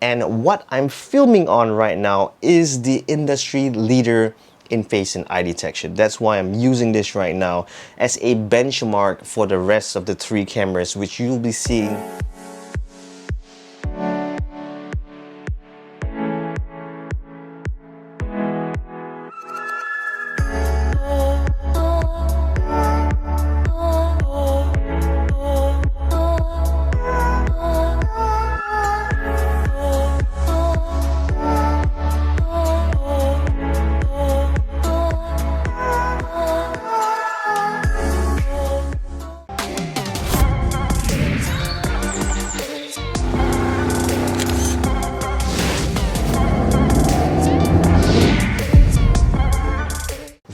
And what I'm filming on right now is the industry leader in face and eye detection. That's why I'm using this right now as a benchmark for the rest of the three cameras, which you'll be seeing.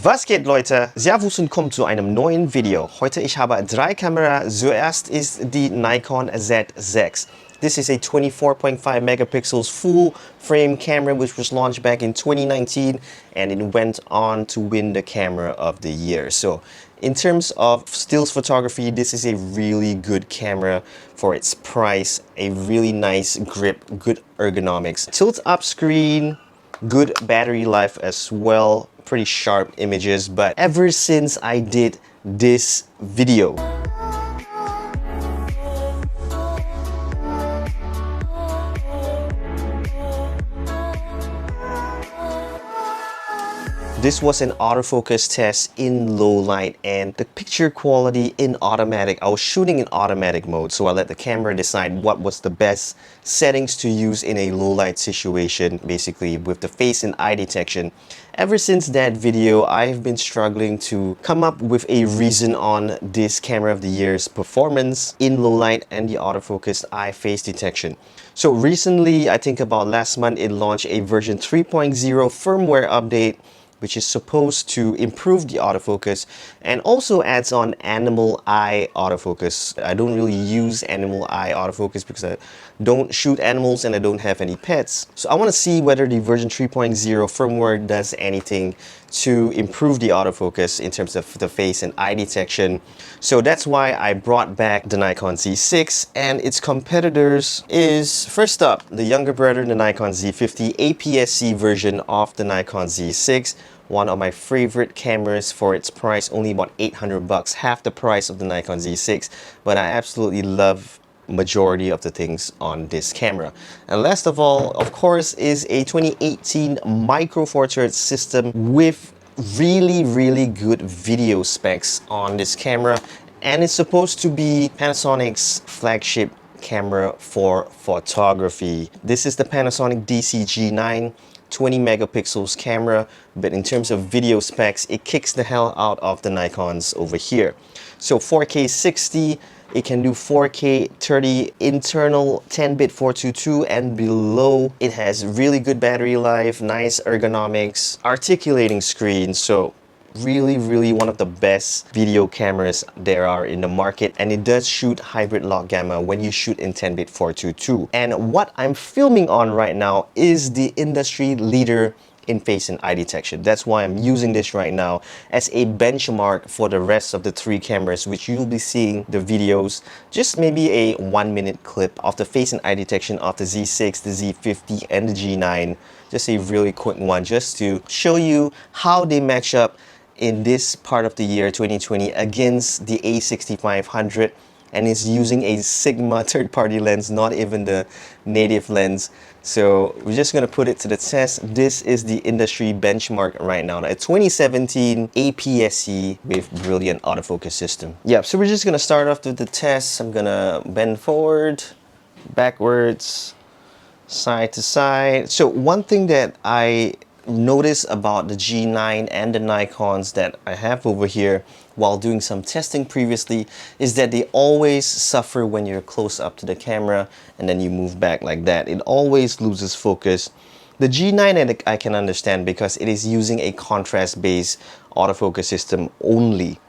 Was geht, Leute? Servus und kommt zu einem neuen Video. Heute ich habe drei Kameras. Zuerst ist die Nikon Z6. This is a 24.5 megapixels full frame camera which was launched back in 2019 and it went on to win the camera of the year. So in terms of stills photography, this is a really good camera for its price. A really nice grip, good ergonomics. Tilt up screen, good battery life as well, pretty sharp images. But ever since I did this video, this was an autofocus test in low light and the picture quality in automatic. I was shooting in automatic mode, so I let the camera decide what was the best settings to use in a low light situation, basically with the face and eye detection. Ever since that video, I've been struggling to come up with a reason on this camera of the year's performance in low light and the autofocus eye face detection. So recently, I think about last month, it launched a version 3.0 firmware update which is supposed to improve the autofocus and also adds on animal eye autofocus. I don't really use animal eye autofocus because I don't shoot animals and I don't have any pets. So I want to see whether the version 3.0 firmware does anything to improve the autofocus in terms of the face and eye detection. So that's why I brought back the Nikon Z6, and its competitors is, first up, the younger brother, the Nikon Z50 APS-C version of the Nikon Z6. One of my favorite cameras for its price, only about 800 bucks, half the price of the Nikon Z6, but I absolutely love majority of the things on this camera. And last of all, of course, is a 2018 Micro Four Thirds system with really good video specs on this camera, and it's supposed to be Panasonic's flagship camera for photography. This is the Panasonic G9, 20 megapixels camera, but in terms of video specs, it kicks the hell out of the Nikons over here. So 4K 60, it can do 4K 30 internal 10-bit 422 and below. It has really good battery life, nice ergonomics, articulating screen. So really one of the best video cameras there are in the market, and it does shoot hybrid log gamma when you shoot in 10-bit 422. And what I'm filming on right now is the industry leader in face and eye detection. That's why I'm using this right now as a benchmark for the rest of the three cameras, which you'll be seeing the videos, just maybe a 1-minute clip of the face and eye detection of the Z6, the Z50 and the G9. Just a really quick one just to show you how they match up in this part of the year 2020 against the A6500, and it's using a Sigma third-party lens, not even the native lens. So we're just gonna put it to the test. This is the industry benchmark right now, a 2017 APS-C with brilliant autofocus system. Yeah, so we're just gonna start off with the test. I'm gonna bend forward, backwards, side to side. So one thing that I notice about the G9 and the Nikons that I have over here while doing some testing previously is that they always suffer when you're close up to the camera and then you move back like that. It always loses focus. The G9 I can understand because it is using a contrast-based autofocus system only.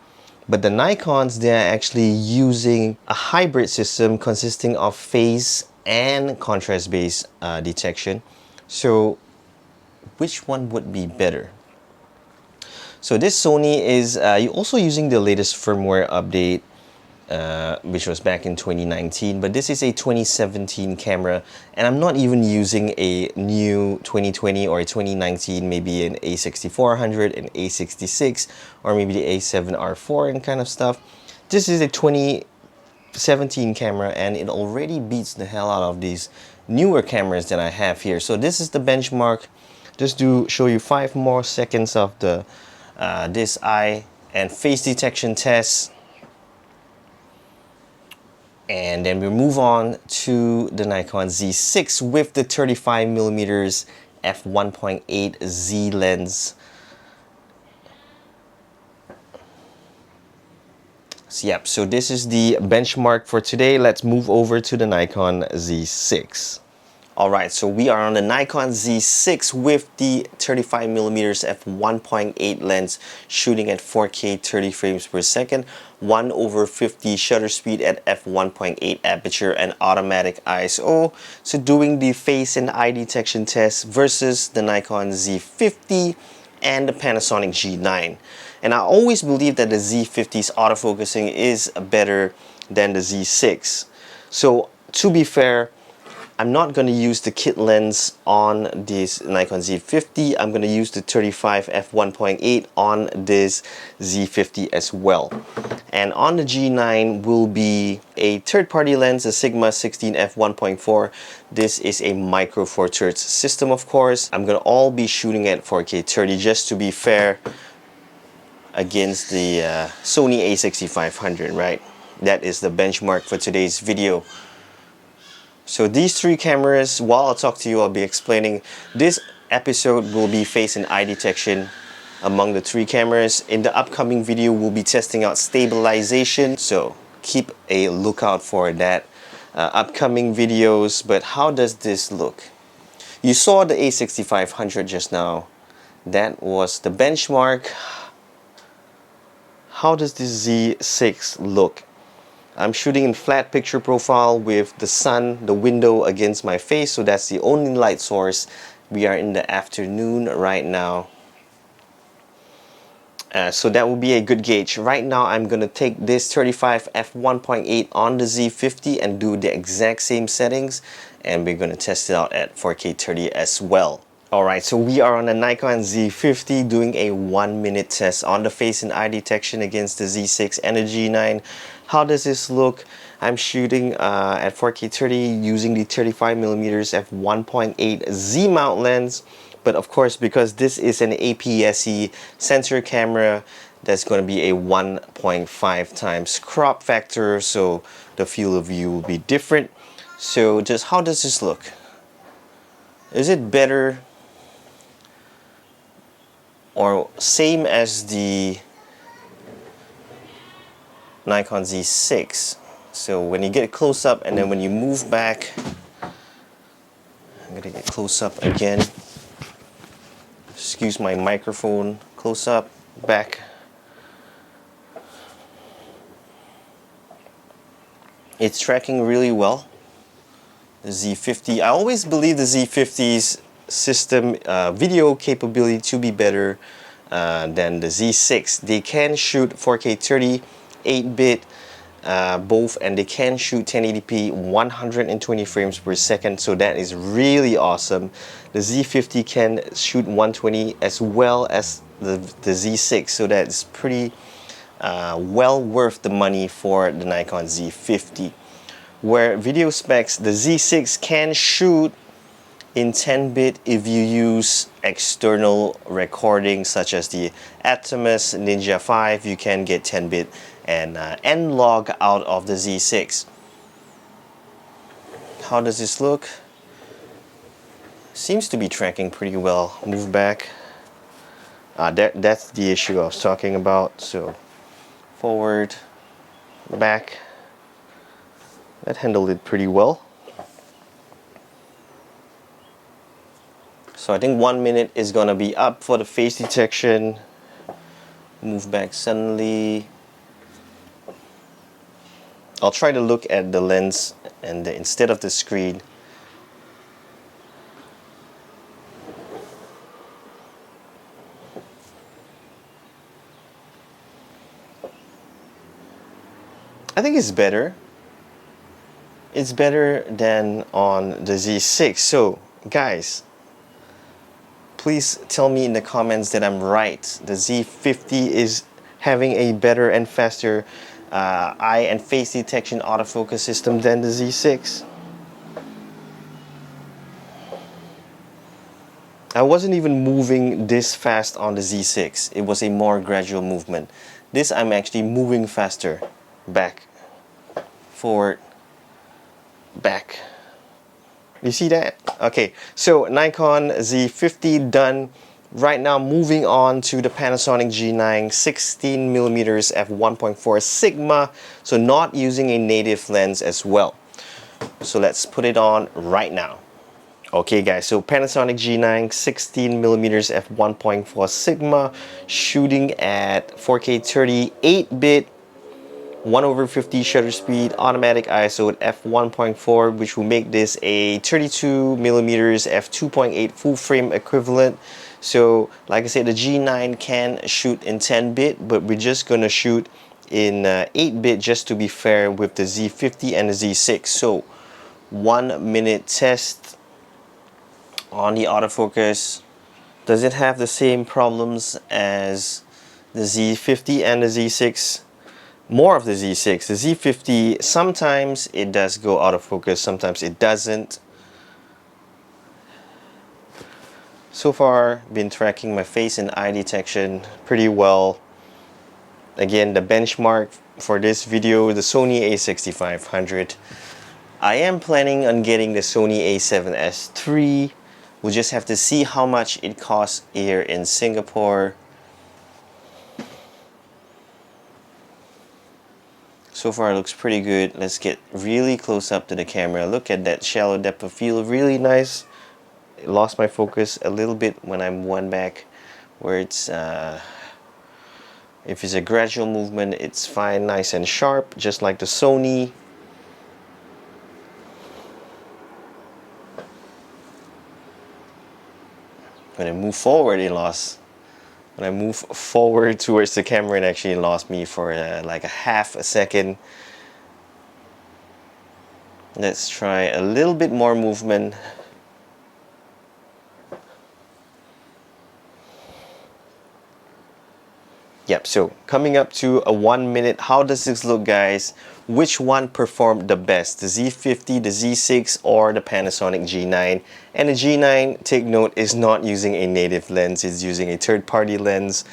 But the Nikons, they're actually using a hybrid system consisting of phase and contrast-based detection. So which one would be better? So this Sony is also using the latest firmware update which was back in 2019, but this is a 2017 camera, and I'm not even using a new 2020 or a 2019, maybe an A6400, an A66, or maybe the A7R4 and kind of stuff. This is a 2017 camera, and it already beats the hell out of these newer cameras that I have here. So this is the benchmark. Just to show you 5 more seconds of the this eye and face detection test. And then we move on to the Nikon Z6 with the 35mm f1.8 Z lens. So this is the benchmark for today. Let's move over to the Nikon Z6. Alright, so we are on the Nikon Z6 with the 35mm f1.8 lens, shooting at 4K 30 frames per second, 1/50 shutter speed at f1.8 aperture, and automatic ISO. So doing the face and eye detection test versus the Nikon Z50 and the Panasonic G9. And I always believe that the Z50's autofocusing is better than the Z6. So to be fair, I'm not going to use the kit lens on this Nikon Z50. I'm going to use the 35 f1.8 on this Z50 as well. And on the G9 will be a third-party lens, a Sigma 16 f1.4. This is a micro four thirds system, of course. I'm going to all be shooting at 4K 30 just to be fair against the Sony A6500, right? That is the benchmark for today's video. So these 3 cameras, while I'll talk to you, I'll be explaining. This episode will be face and eye detection among the 3 cameras. In the upcoming video, we'll be testing out stabilization. So keep a lookout for that upcoming videos. But how does this look? You saw the A6500 just now. That was the benchmark. How does this Z6 look? I'm shooting in flat picture profile with the sun, the window against my face, so that's the only light source. We are in the afternoon right now. So that will be a good gauge. Right now I'm going to take this 35 f1.8 on the Z50 and do the exact same settings, and we're going to test it out at 4K 30 as well. Alright, so we are on the Nikon Z50 doing a 1-minute test on the face and eye detection against the Z6 and the G9. How does this look? I'm shooting at 4K 30 using the 35mm f1.8 Z mount lens. But of course, because this is an APS-C sensor camera, that's going to be a 1.5 times crop factor, so the field of view will be different. So just how does this look? Is it better or same as the Nikon Z6? So when you get close up and then when you move back, I'm gonna get close up again. Excuse my microphone. Close up, back. It's tracking really well. The Z50, I always believe the Z50's system video capability to be better than the Z6. They can shoot 4K 30, 8-bit both, and they can shoot 1080p 120 frames per second, so that is really awesome. The Z50 can shoot 120 as well as the Z6, so that's pretty well worth the money for the Nikon Z50. Where video specs, the Z6 can shoot in 10-bit if you use external recording such as the Atomos Ninja 5. You can get 10-bit and N-Log out of the Z6. How does this look? Seems to be tracking pretty well. Move back. That's the issue I was talking about. So forward, back. That handled it pretty well. So I think 1 minute is gonna be up for the face detection. Move back suddenly. I'll try to look at the lens and instead of the screen. I think it's better. It's better than on the Z6. So guys, please tell me in the comments that I'm right. The Z50 is having a better and faster eye and face detection autofocus system than the Z6. I wasn't even moving this fast on the Z6. It was a more gradual movement. This I'm actually moving faster. Back, forward, back. You see that? Okay, so Nikon Z50 done. Right now, moving on to the Panasonic G9 16mm f1.4 Sigma. So not using a native lens as well. So let's put it on right now. Okay guys, so Panasonic G9 16mm f1.4 Sigma, shooting at 4K 38-bit, 1/50 shutter speed, automatic ISO at f1.4, which will make this a 32mm f2.8 full frame equivalent. So like I said, the G9 can shoot in 10-bit, but we're just gonna shoot in 8-bit just to be fair with the Z50 and the Z6. So 1 minute test on the autofocus. Does it have the same problems as the Z50 and the Z6? More of the Z6. The Z50, sometimes it does go out of focus, sometimes it doesn't. So far, been tracking my face and eye detection pretty well. Again, the benchmark for this video, the Sony A6500. I am planning on getting the Sony A7S III. We'll just have to see how much it costs here in Singapore. So far it looks pretty good. Let's get really close up to the camera. Look at that shallow depth of field, really nice. It lost my focus a little bit when I went back where it's if it's a gradual movement, it's fine, nice and sharp, just like the Sony. When I move forward, it lost. When I move forward towards the camera, it actually lost me for like a half a second. Let's try a little bit more movement. Yep, so coming up to a 1 minute, how does this look, guys? Which one performed the best? The Z50, the Z6, or the Panasonic G9? And the G9, take note, is not using a native lens, it's using a third-party lens.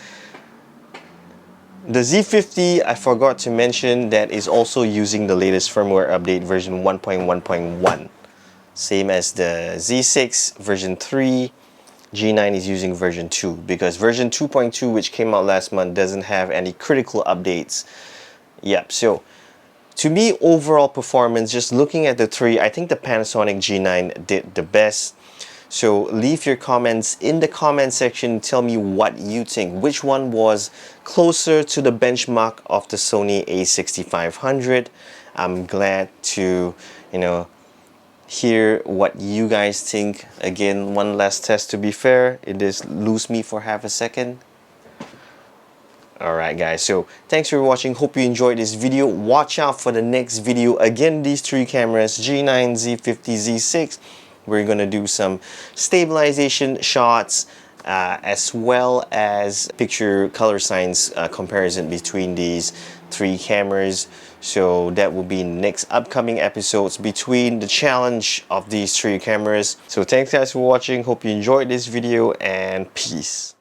The Z50, I forgot to mention, that is also using the latest firmware update version 1.1.1. Same as the Z6 version 3. G9 is using version 2 because version 2.2, which came out last month, doesn't have any critical updates. Yep, so to me, overall performance, just looking at the three, I think the Panasonic G9 did the best. So leave your comments in the comment section. Tell me what you think. Which one was closer to the benchmark of the Sony A6500? I'm glad to, hear what you guys think. Again, one last test to be fair. It is lose me for half a second. Alright guys, so thanks for watching. Hope you enjoyed this video. Watch out for the next video. Again, these three cameras, G9, Z50, Z6. We're gonna do some stabilization shots as well as picture color science comparison between these three cameras. So that will be next upcoming episodes between the challenge of these three cameras. So thanks guys for watching. Hope you enjoyed this video and peace.